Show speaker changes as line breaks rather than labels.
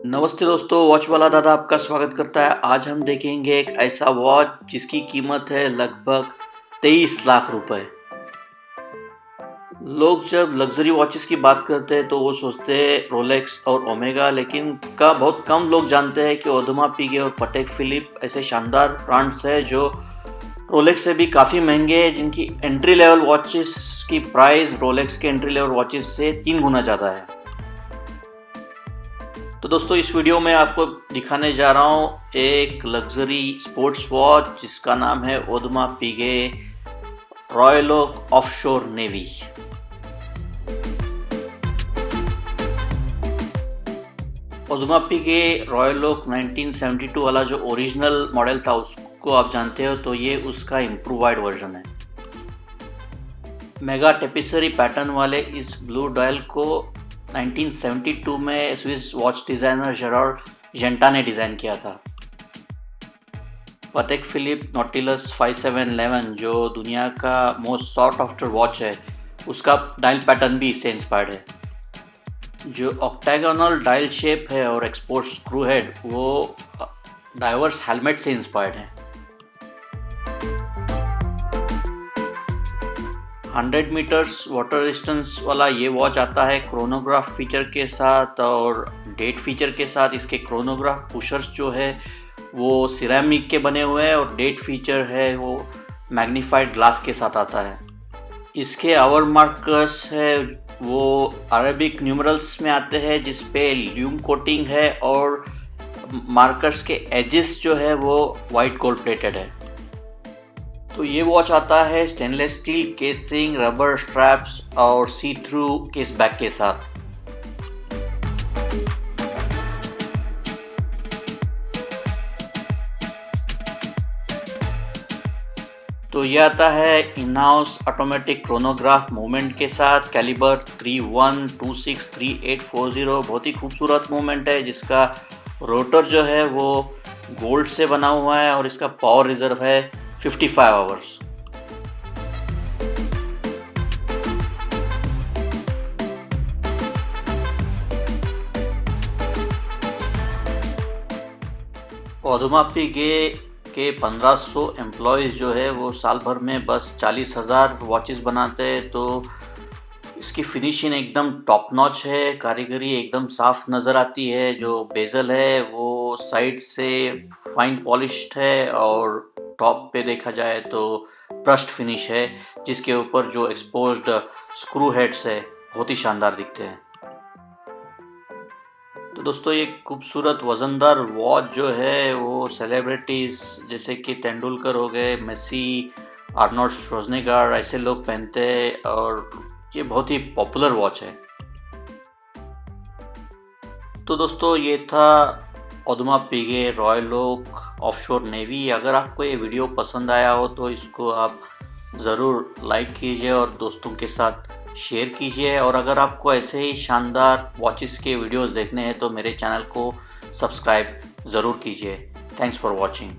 नमस्ते दोस्तों, वॉच वाला दादा आपका स्वागत करता है। आज हम देखेंगे एक ऐसा वॉच जिसकी कीमत है लगभग 23 लाख रुपए। लोग जब लग्जरी वॉचेस की बात करते हैं तो वो सोचते हैं रोलेक्स और ओमेगा, लेकिन बहुत कम लोग जानते हैं कि ओदमा पिगे और पटेक फिलिप ऐसे शानदार ब्रांड्स हैं जो रोलेक्स से भी काफ़ी महंगे हैं, जिनकी एंट्री लेवल वॉचेस की प्राइस रोलेक्स के एंट्री लेवल वॉचेस से 3 गुना ज़्यादा है। तो दोस्तों, इस वीडियो में आपको दिखाने जा रहा हूँ एक लग्जरी स्पोर्ट्स वॉच जिसका नाम है Audemars Piguet Royal Oak Offshore Navy. Audemars Piguet Royal Oak 1972 वाला जो ओरिजिनल मॉडल था उसको आप जानते हो, तो ये उसका इम्प्रूवाइड वर्जन है। मेगा टेपिसरी पैटर्न वाले इस ब्लू डायल को 1972 में स्विस वॉच डिज़ाइनर जेरार्ड जेंटा ने डिज़ाइन किया था। पटेक फिलिप नॉटिलस 5711 जो दुनिया का मोस्ट सॉर्ट आफ्टर वॉच है, उसका डायल पैटर्न भी इससे इंस्पायर्ड है। जो ऑक्टागोनल डायल शेप है और एक्सपोर्ट स्क्रू हेड वो डाइवर्स हेलमेट से इंस्पायर्ड है। 100 मीटर्स वाटर रेजिस्टेंस वाला ये वॉच आता है क्रोनोग्राफ फीचर के साथ और डेट फीचर के साथ। इसके क्रोनोग्राफ पुशर्स जो है वो सिरेमिक के बने हुए हैं और डेट फीचर है वो मैग्नीफाइड ग्लास के साथ आता है। इसके आवर मार्कर्स है वो अरेबिक न्यूमरल्स में आते हैं जिस पे ल्यूम कोटिंग है और मार्कर्स के एजेस जो है वो वाइट गोल्ड प्लेटेड है। तो ये वॉच आता है stainless steel casing, rubber straps और सी थ्रू केस बैक के साथ। तो ये आता है in house automatic chronograph movement के साथ, कैलिबर 31263840। बहुत ही खूबसूरत मूवमेंट है जिसका रोटर जो है वो गोल्ड से बना हुआ है और इसका पावर रिजर्व है 55 आवर्स। ओदमा पिगे के 1500 एम्प्लॉयज़ जो है वो साल भर में बस 40,000 वॉचेस बनाते हैं। तो इसकी फिनिशिंग एकदम टॉप नॉच है, कारीगरी एकदम साफ नज़र आती है। जो बेजल है वो साइड से फाइन पॉलिश्ड है और टॉप पे देखा जाए तो ब्रश्ड फिनिश है, जिसके ऊपर जो एक्सपोज्ड स्क्रू हेड्स है बहुत ही शानदार दिखते हैं। तो दोस्तों, ये खूबसूरत वज़नदार वॉच जो है वो सेलिब्रिटीज़ जैसे कि तेंदुलकर हो गए, मेसी, आर्नोल्ड श्वार्ज़नेगर ऐसे लोग पहनते हैं और ये बहुत ही पॉपुलर वॉच है। तो दोस्तों, ये था ओदमा Piguet Royal Oak Offshore navy. अगर आपको ये वीडियो पसंद आया हो तो इसको आप ज़रूर लाइक कीजिए और दोस्तों के साथ शेयर कीजिए। और अगर आपको ऐसे ही शानदार वॉचेस के वीडियोस देखने हैं तो मेरे चैनल को सब्सक्राइब ज़रूर कीजिए। Thanks for watching.